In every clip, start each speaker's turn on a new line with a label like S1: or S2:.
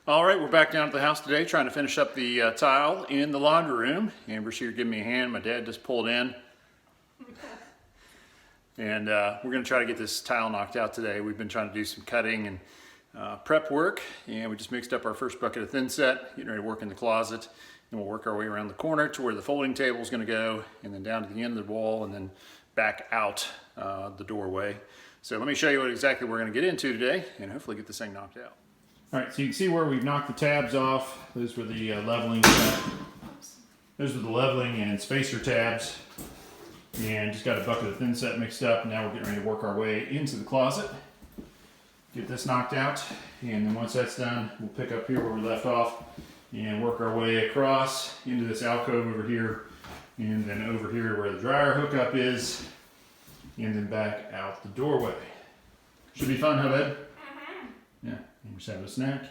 S1: All right, we're back down at the house today trying to finish up the tile in the laundry room. Amber's here giving me a hand. My dad just pulled in. And we're going to try to get this tile knocked out today. We've been trying to do some cutting and prep work. And we just mixed up our first bucket of thin set, getting ready to work in the closet. And we'll work our way around the corner to where the folding table is going to go, and then down to the end of the wall, and then back out the doorway. So let me show you what exactly we're going to get into today, and hopefully get this thing knocked out. All right, so you can see where we've knocked the tabs off. Those were the leveling. Those were the leveling and spacer tabs, and just got a bucket of thin set mixed up. Now we're getting ready to work our way into the closet, get this knocked out, and then once that's done, we'll pick up here where we left off and work our way across into this alcove over here, and then over here where the dryer hookup is, and then back out the doorway. Should be fun, huh, bud? Yeah, and just have a snack.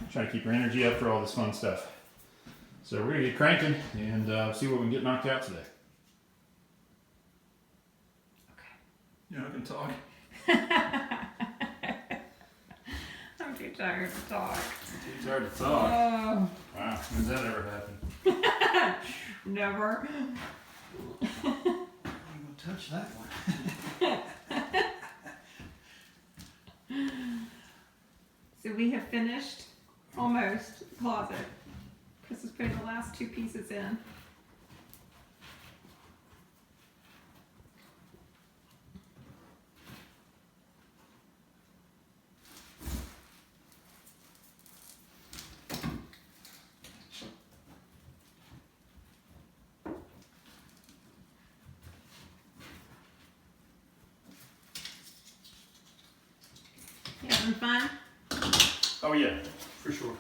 S1: Try to keep your energy up for all this fun stuff. So we're gonna get cranking and see what we can get knocked out today.
S2: Okay.
S1: You're not gonna talk?
S2: I'm too tired to talk.
S1: Too tired to talk?
S2: Oh.
S1: Wow, when's that ever happen?
S2: Never.
S3: I'm gonna touch that one.
S2: So we have finished almost the closet. Chris is putting the last two pieces in. You having fun?
S1: Oh yeah, for sure.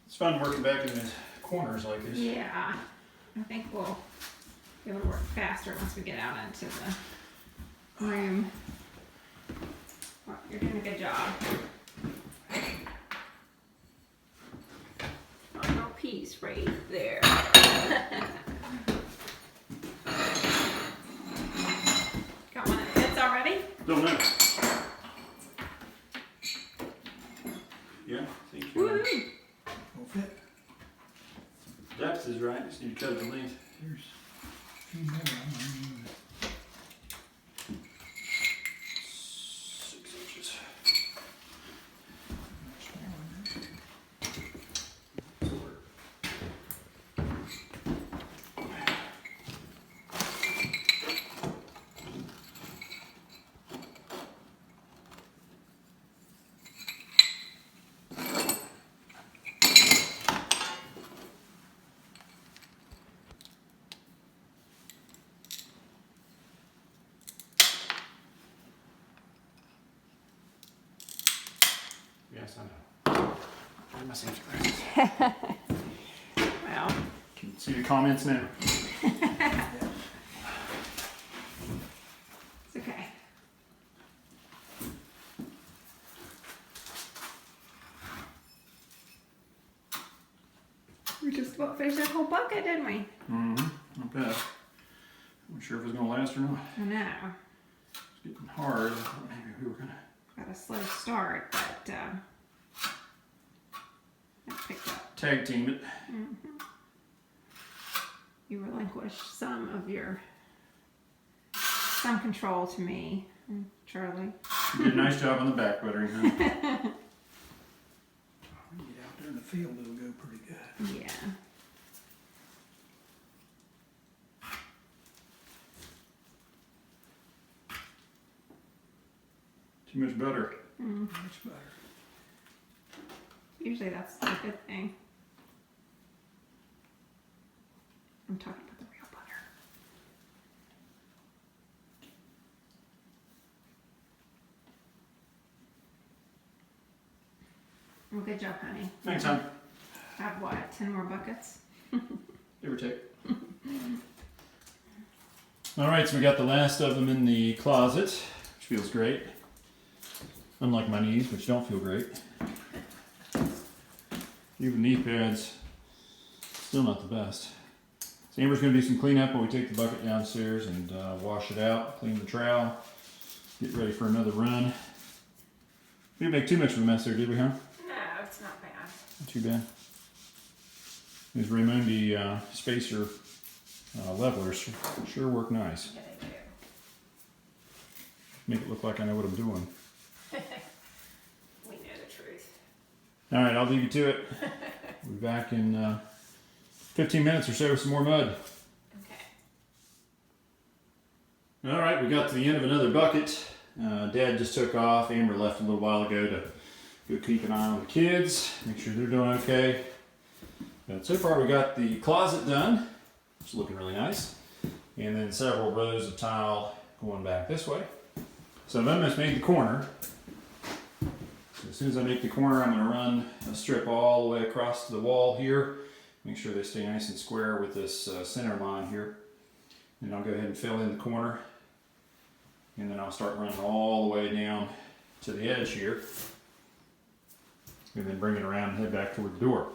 S1: It's fun working back in the corners like this.
S2: Yeah. I think we'll be able to work faster once we get out into the room. Well, you're doing a good job. Oh, no piece right there. Got one that fits already?
S1: Don't know. Yeah, I think
S2: Woohoo!
S3: Will fit.
S1: depth is right. Just need to cut the length.
S3: Here's a few more. I'm gonna use
S1: 6 inches. Yes, I know. Where are my safety glasses?
S2: Well,
S1: Can you see the comments now?
S2: it's okay. We just about finished that whole bucket, didn't we?
S1: Mm-hmm. Not bad. I'm not sure if it's gonna last or not.
S2: I know.
S1: It's getting hard. I thought maybe we were gonna.
S2: Got a slow start, but I picked up.
S1: Tag team it.
S2: You relinquished some control to me, Charlie.
S1: You did a nice job on the back buttering, huh?
S3: When you get out there in the field, it'll go pretty good.
S2: Yeah.
S1: Too much butter.
S3: Much better.
S2: Usually that's a good thing. I'm talking about the real butter. Well, good job, honey.
S1: Thanks, hon.
S2: Have what, 10 more buckets?
S1: Give or take. All right, so we got the last of them in the closet, which feels great. Unlike my knees, which don't feel great. even knee pads, still not the best. So Amber's gonna do some cleanup while we take the bucket downstairs and wash it out, clean the trowel, get ready for another run. We didn't make too much of a mess there, did we, huh?
S2: No, it's not bad.
S1: Not too bad. These Raymondi spacer levelers sure work nice.
S2: Yeah, they do.
S1: Make it look like I know what I'm doing.
S2: We know the truth.
S1: All right, I'll leave you to it. We'll be back in 15 minutes or so with some more mud.
S2: Okay.
S1: All right, we got to the end of another bucket. Dad just took off. Amber left a little while ago to go keep an eye on the kids, make sure they're doing okay. But so far we got the closet done. It's looking really nice. And then several rows of tile going back this way. So I've almost made the corner. So as soon as I make the corner, I'm going to run a strip all the way across to the wall here. Make sure they stay nice and square with this center line here. And I'll go ahead and fill in the corner. And then I'll start running all the way down to the edge here. And then bring it around and head back toward the door.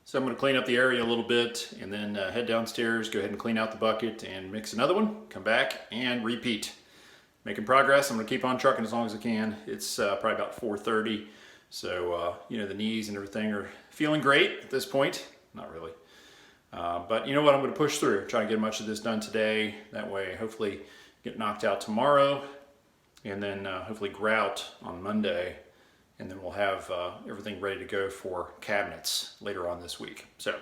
S1: So I'm going to clean up the area a little bit and then head downstairs, go ahead and clean out the bucket and mix another one, come back and repeat. Making progress. I'm going to keep on trucking as long as I can. It's probably about 4:30. So, you know, the knees and everything are feeling great at this point. Not really. But you know what? I'm going to push through, try to get much of this done today. That way, hopefully get knocked out tomorrow and then hopefully grout on Monday. And then we'll have everything ready to go for cabinets later on this week. So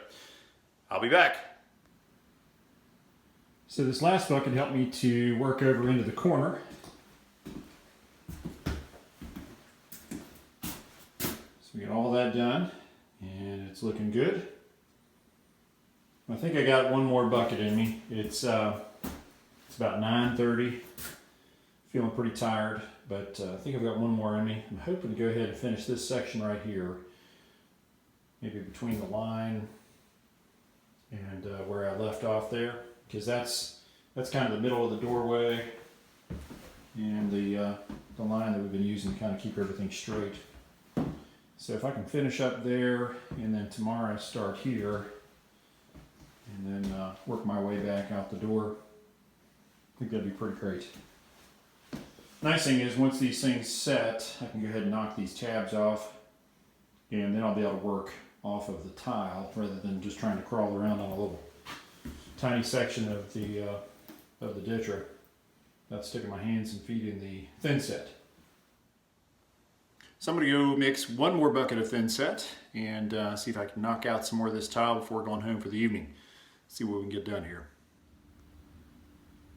S1: I'll be back. So this last bucket helped me to work over into the corner. So we got all that done and it's looking good. I think I got one more bucket in me. It's about 9:30. Feeling pretty tired, but I think I've got one more in me. I'm hoping to go ahead and finish this section right here. Maybe between the line and where I left off there. Because that's kind of the middle of the doorway and the line that we've been using to kind of keep everything straight. So if I can finish up there and then tomorrow I start here and then work my way back out the door, I think that'd be pretty great. Nice thing is once these things set, I can go ahead and knock these tabs off and then I'll be able to work off of the tile rather than just trying to crawl around on a little tiny section of the ditcher. That's sticking my hands and feet in the thin set. So I'm going to go mix one more bucket of thin set and see if I can knock out some more of this tile before going home for the evening. See what we can get done here.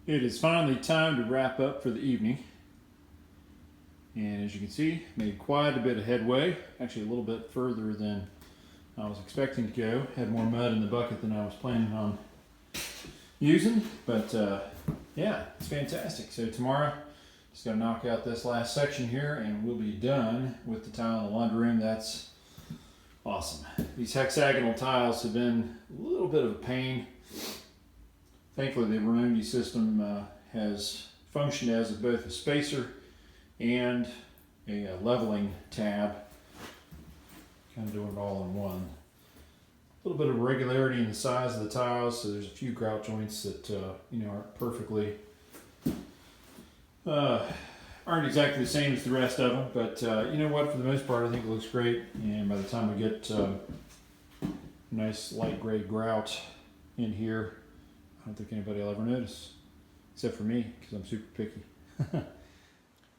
S1: It is finally time to wrap up for the evening. And as you can see, made quite a bit of headway. Actually a little bit further than I was expecting to go. Had more mud in the bucket than I was planning on using, but yeah, it's fantastic. So tomorrow, just gotta knock out this last section here and we'll be done with the tile in the laundry room. That's awesome. These hexagonal tiles have been a little bit of a pain. Thankfully, the Raymondi system has functioned as both a spacer and a leveling tab. Kind of doing it all in one. A little bit of regularity in the size of the tiles, so there's a few grout joints that you know, aren't perfectly, aren't exactly the same as the rest of them. But you know what? For the most part, I think it looks great. And by the time we get nice light gray grout in here, I don't think anybody will ever notice, except for me, because I'm super picky.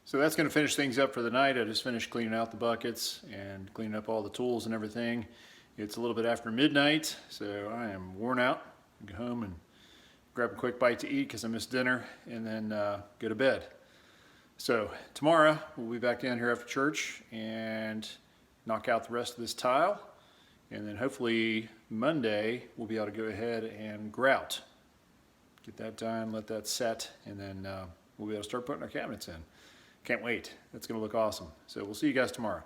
S1: So that's going to finish things up for the night. I just finished cleaning out the buckets and cleaning up all the tools and everything. It's a little bit after midnight, so I am worn out. Go home and grab a quick bite to eat because I missed dinner, and then go to bed. So tomorrow we'll be back down here after church and knock out the rest of this tile, and then hopefully Monday we'll be able to go ahead and grout. Get that done, let that set, and then we'll be able to start putting our cabinets in. Can't wait. That's going to look awesome. So we'll see you guys tomorrow.